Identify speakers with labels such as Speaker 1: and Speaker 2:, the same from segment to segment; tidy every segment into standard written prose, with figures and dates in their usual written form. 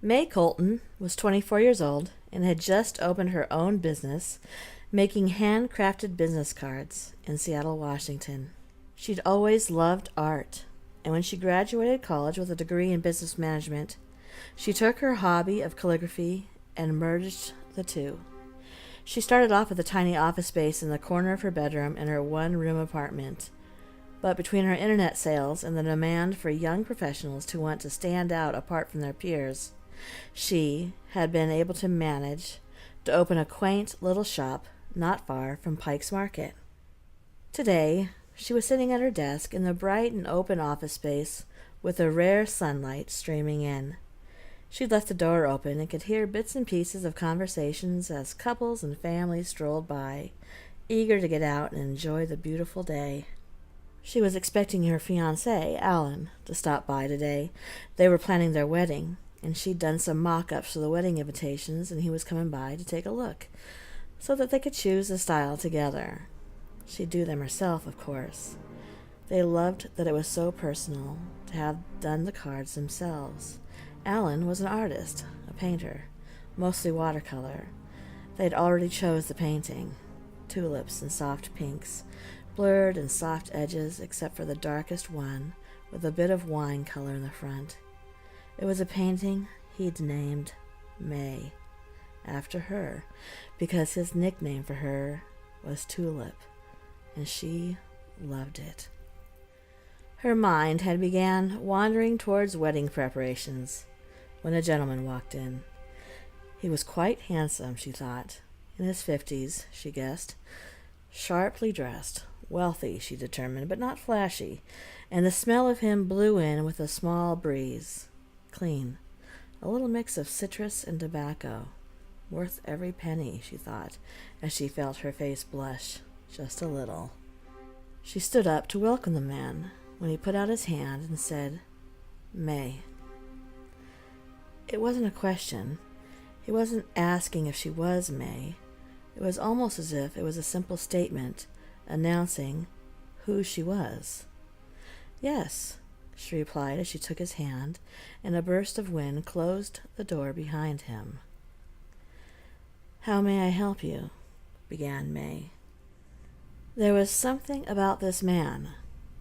Speaker 1: May Colton was 24 years old and had just opened her own business making handcrafted business cards in Seattle, Washington. She'd always loved art, and when she graduated college with a degree in business management, she took her hobby of calligraphy and merged the two. She started off with a tiny office space in the corner of her bedroom in her one-room apartment. But between her internet sales and the demand for young professionals who want to stand out apart from their peers, she had been able to manage to open a quaint little shop not far from Pike's Market. Today, she was sitting at her desk in the bright and open office space with the rare sunlight streaming in. She'd left the door open and could hear bits and pieces of conversations as couples and families strolled by, eager to get out and enjoy the beautiful day. She was expecting her fiancé, Alan, to stop by today. They were planning their wedding, and she'd done some mock-ups for the wedding invitations, and he was coming by to take a look, so that they could choose a style together. She'd do them herself, of course. They loved that it was so personal to have done the cards themselves. Alan was an artist, a painter, mostly watercolor. They'd already chose the painting, tulips and soft pinks, blurred and soft edges except for the darkest one with a bit of wine color in the front. It was a painting he'd named May, after her, because his nickname for her was Tulip, and she loved it. Her mind had began wandering towards wedding preparations when a gentleman walked in. He was quite handsome, she thought, in his 50s, she guessed, sharply dressed, wealthy, she determined, but not flashy, and the smell of him blew in with a small breeze. Clean, a little mix of citrus and tobacco. Worth every penny, she thought, as she felt her face blush, just a little. She stood up to welcome the man when he put out his hand and said, "May." It wasn't a question. He wasn't asking if she was May. It was almost as if it was a simple statement announcing who she was. "Yes," she replied as she took his hand, and a burst of wind closed the door behind him. "How may I help you?" began May. There was something about this man.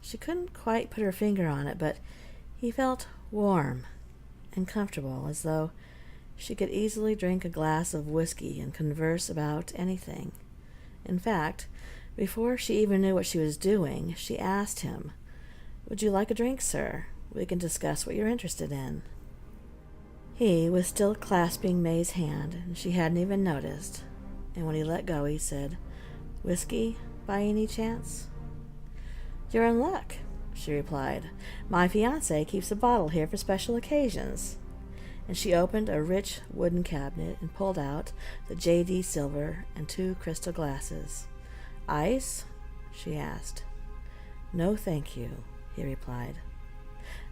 Speaker 1: She couldn't quite put her finger on it, but he felt warm and comfortable, as though she could easily drink a glass of whiskey and converse about anything. In fact, before she even knew what she was doing, she asked him, "Would you like a drink, sir? We can discuss what you're interested in." He was still clasping May's hand, and she hadn't even noticed, and when he let go, he said, "Whiskey, by any chance?" "You're in luck," she replied. "My fiancé keeps a bottle here for special occasions." And she opened a rich wooden cabinet and pulled out the J.D. silver and 2 crystal glasses. "Ice?" she asked. "No, thank you," he replied.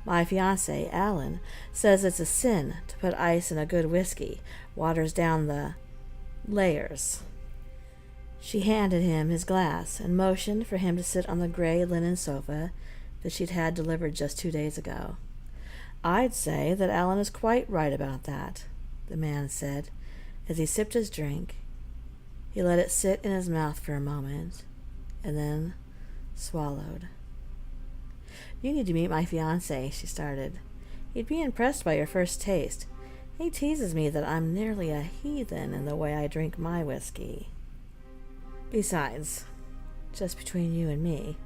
Speaker 1: "My fiancé, Alan, says it's a sin to put ice in a good whiskey. Waters down the layers." She handed him his glass and motioned for him to sit on the gray linen sofa that she'd had delivered just 2 days ago. "I'd say that Alan is quite right about that," the man said, as he sipped his drink. He let it sit in his mouth for a moment, and then swallowed. "You need to meet my fiancé," she started. "He'd be impressed by your first taste. He teases me that I'm nearly a heathen in the way I drink my whiskey. Besides, just between you and me,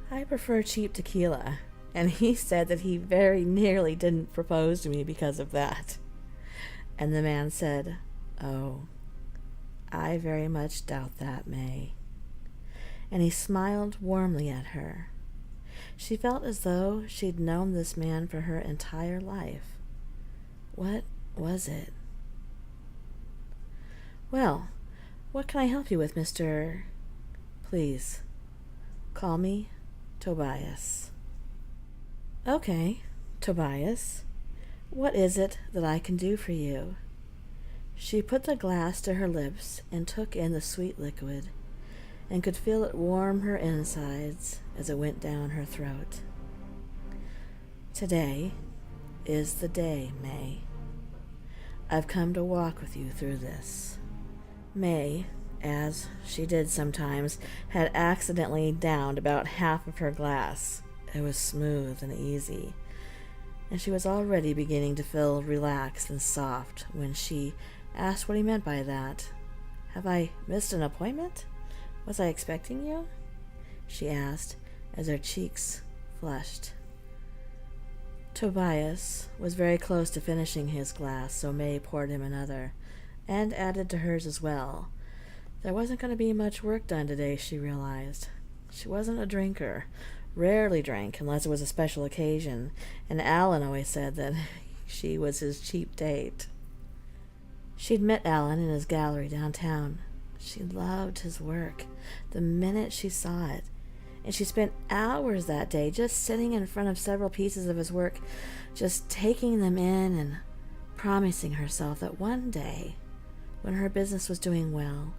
Speaker 1: I prefer cheap tequila, and he said that he very nearly didn't propose to me because of that." And the man said, "Oh, I very much doubt that, May." And he smiled warmly at her. She felt as though she'd known this man for her entire life. What was it? "Well, what can I help you with, Mr. Please, call me Tobias." "Okay, Tobias. What is it that I can do for you?" She put the glass to her lips and took in the sweet liquid, and could feel it warm her insides as it went down her throat. "Today is the day, May," I've come to walk with you through this. May, as she did sometimes, had accidentally downed about half of her glass. It was smooth and easy, and she was already beginning to feel relaxed and soft when she asked what he meant by that. "Have I missed an appointment? Was I expecting you?" she asked, as her cheeks flushed. Tobias was very close to finishing his glass, so May poured him another, and added to hers as well. There wasn't going to be much work done today, she realized. She wasn't a drinker, rarely drank unless it was a special occasion, and Alan always said that she was his cheap date. She'd met Alan in his gallery downtown. She loved his work the minute she saw it, and she spent hours that day just sitting in front of several pieces of his work, just taking them in and promising herself that one day, when her business was doing well,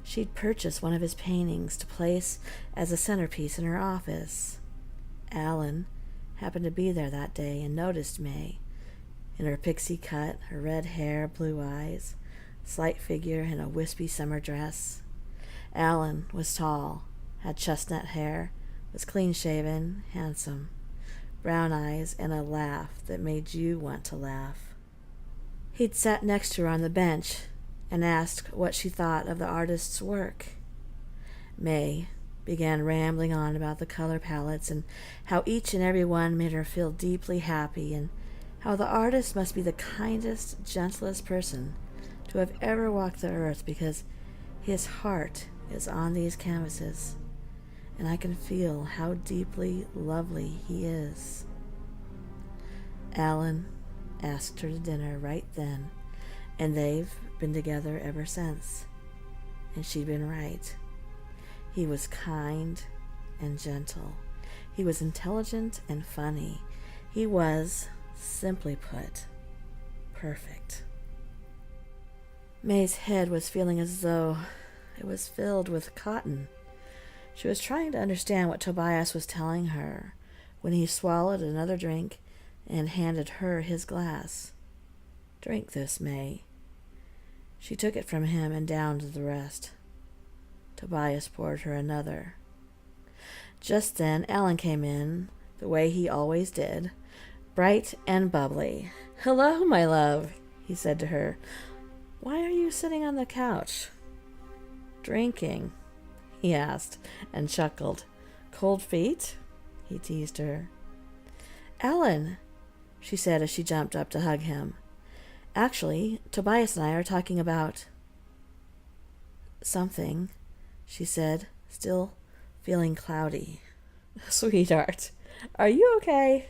Speaker 1: she'd purchase one of his paintings to place as a centerpiece in her office. Alan happened to be there that day and noticed May, in her pixie cut, her red hair, blue eyes, slight figure in a wispy summer dress. Alan was tall, had chestnut hair, was clean-shaven, handsome, brown eyes, and a laugh that made you want to laugh. He'd sat next to her on the bench and asked what she thought of the artist's work. May began rambling on about the color palettes and how each and every one made her feel deeply happy, and how the artist must be the kindest, gentlest person to have ever walked the earth, because his heart is on these canvases, and I can feel how deeply lovely he is. Alan asked her to dinner right then, and they've been together ever since. And she'd been right. He was kind and gentle. He was intelligent and funny. He was, simply put, perfect. May's head was feeling as though it was filled with cotton. She was trying to understand what Tobias was telling her when he swallowed another drink and handed her his glass. "Drink this, May." She took it from him and downed the rest. Tobias poured her another. Just then Alan came in, the way he always did, bright and bubbly. "Hello, my love," he said to her. "Why are you sitting on the couch?" "Drinking," he asked, and chuckled. "Cold feet?" he teased her. "Alan," she said as she jumped up to hug him. "Actually, Tobias and I are talking about something," she said, still feeling cloudy. "Sweetheart, are you okay?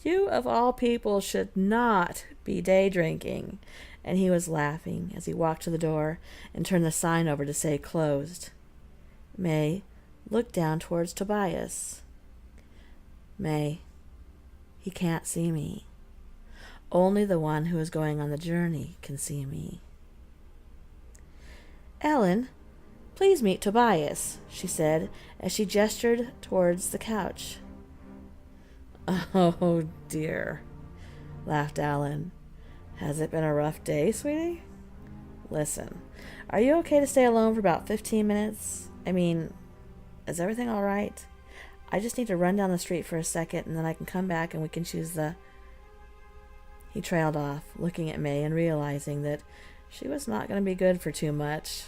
Speaker 1: You, of all people, should not be day drinking." And he was laughing as he walked to the door and turned the sign over to say closed. May looked down towards Tobias. "May, he can't see me. Only the one who is going on the journey can see me." "Ellen, please meet Tobias," she said as she gestured towards the couch. "Oh, dear," laughed Alan. "Has it been a rough day, sweetie? Listen, are you okay to stay alone for about 15 minutes? I mean, is everything all right? I just need to run down the street for a second, and then I can come back and we can choose the..." He trailed off, looking at May and realizing that she was not going to be good for too much.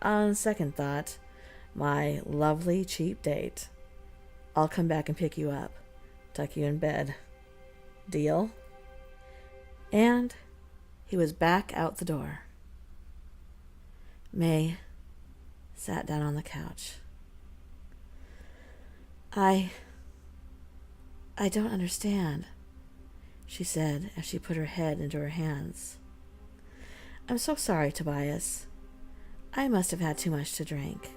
Speaker 1: On second thought, "My lovely cheap date. I'll come back and pick you up, tuck you in bed. Deal?" And he was back out the door. May sat down on the couch. I don't understand," she said as she put her head into her hands. "I'm so sorry, Tobias. I must have had too much to drink."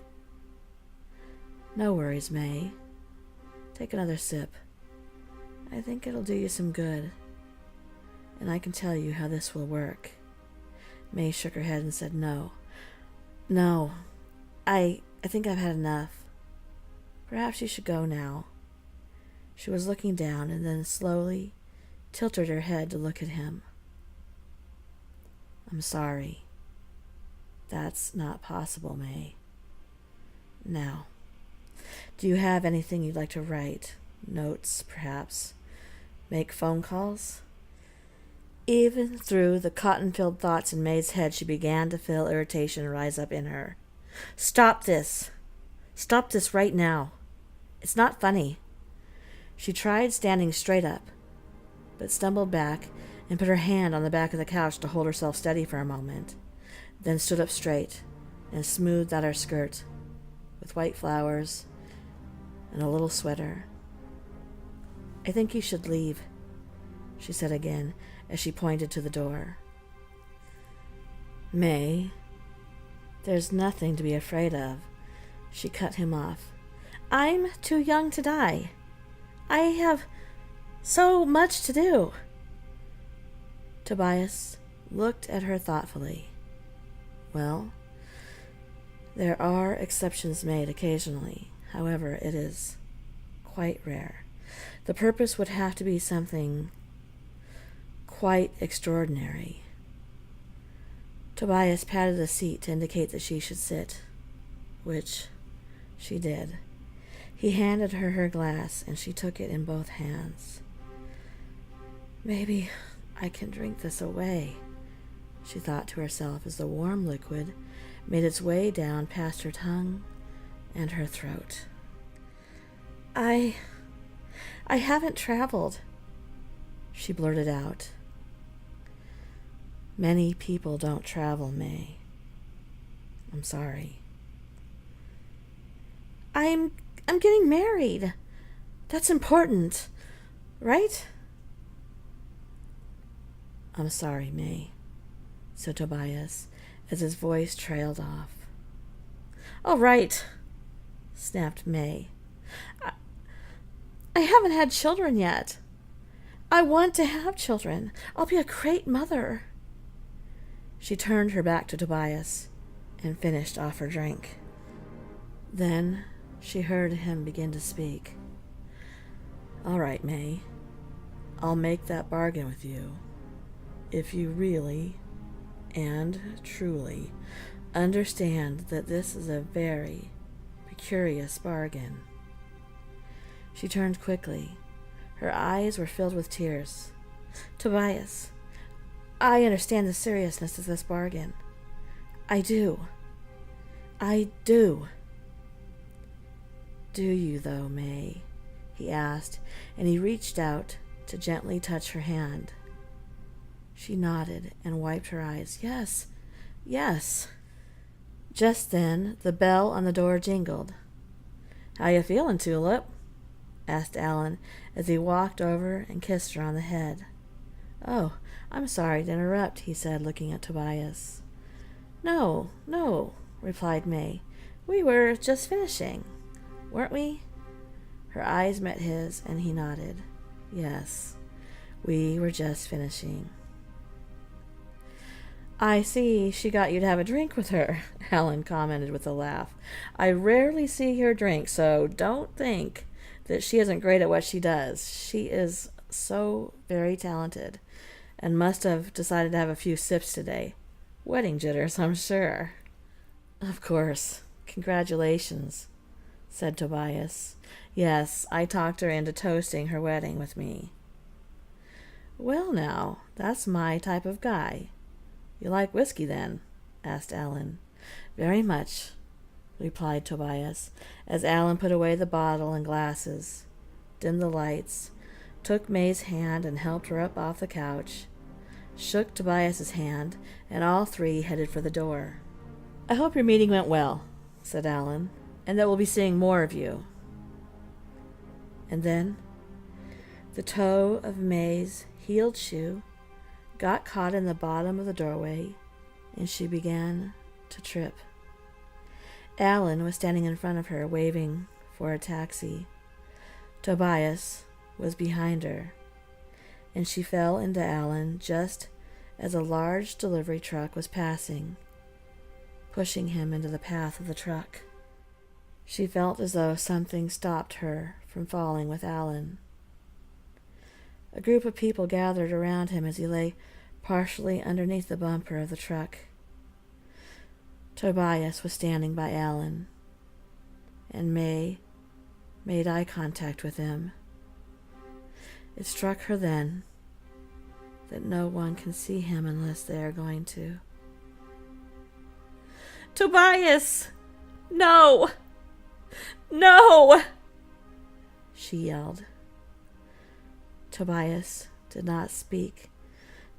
Speaker 1: "No worries, May. Take another sip. I think it'll do you some good. And I can tell you how this will work." May shook her head and said, No, I think I've had enough. Perhaps you should go now." She was looking down and then slowly tilted her head to look at him. I'm sorry. That's not possible, May. Now, do you have anything you'd like to write? Notes, perhaps? Make phone calls? Even through the cotton-filled thoughts in May's head, she began to feel irritation rise up in her. Stop this! Stop this right now! It's not funny. She tried standing straight up, but stumbled back and put her hand on the back of the couch to hold herself steady for a moment, then stood up straight and smoothed out her skirt with white flowers and a little sweater. I think you should leave, she said again as she pointed to the door. May, there's nothing to be afraid of, she cut him off. I'm too young to die. I have so much to do. Tobias looked at her thoughtfully. Well, there are exceptions made occasionally. However, it is quite rare. The purpose would have to be something quite extraordinary. Tobias patted a seat to indicate that she should sit, which she did. He handed her her glass, and she took it in both hands. Maybe I can drink this away, she thought to herself as the warm liquid made its way down past her tongue and her throat. I haven't traveled, she blurted out. Many people don't travel, May. I'm sorry. I'm getting married. That's important, right? I'm sorry, May, said Tobias as his voice trailed off. All right, snapped May. I haven't had children yet. I want to have children. I'll be a great mother. She turned her back to Tobias and finished off her drink. Then she heard him begin to speak. All right, May. I'll make that bargain with you. If you really and truly understand that this is a very precarious bargain. She turned quickly. Her eyes were filled with tears. Tobias, I understand the seriousness of this bargain. I do. I do. Do you, though, May? He asked, and he reached out to gently touch her hand. She nodded and wiped her eyes. Yes, yes. Just then, the bell on the door jingled. How you feeling, Tulip? Asked Alan as he walked over and kissed her on the head. Oh, I'm sorry to interrupt, he said, looking at Tobias. No, replied May. We were just finishing, weren't we? Her eyes met his, and he nodded. Yes, we were just finishing. I see she got you to have a drink with her, Alan commented with a laugh. I rarely see her drink, so don't think that she isn't great at what she does. She is so very talented, and must have decided to have a few sips today. Wedding jitters, I'm sure. Of course. Congratulations, said Tobias. Yes, I talked her into toasting her wedding with me. Well now, that's my type of guy. You like whiskey, then? Asked Alan. Very much, replied Tobias, as Alan put away the bottle and glasses, dimmed the lights, took May's hand and helped her up off the couch, shook Tobias's hand, and all three headed for the door. I hope your meeting went well, said Alan, and that we'll be seeing more of you. And then the toe of May's heeled shoe got caught in the bottom of the doorway, and she began to trip. Alan was standing in front of her, waving for a taxi. Tobias was behind her, and she fell into Alan just as a large delivery truck was passing, pushing him into the path of the truck. She felt as though something stopped her from falling with Alan. A group of people gathered around him as he lay partially underneath the bumper of the truck. Tobias was standing by Alan, and May made eye contact with him. It struck her then that no one can see him unless they are going to. "Tobias! No! No!" she yelled. Tobias did not speak,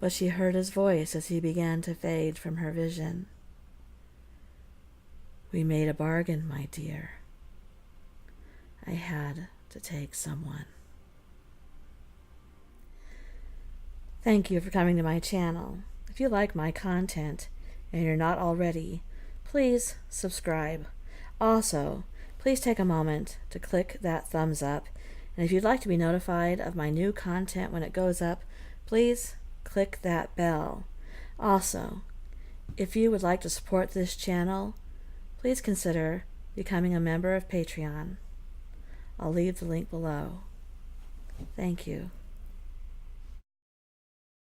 Speaker 1: but she heard his voice as he began to fade from her vision. "We made a bargain, my dear. I had to take someone." Thank you for coming to my channel. If you like my content and you're not already, please subscribe. Also, please take a moment to click that thumbs up. And if you'd like to be notified of my new content when it goes up, please click that bell. Also, if you would like to support this channel, please consider becoming a member of Patreon. I'll leave the link below. Thank you.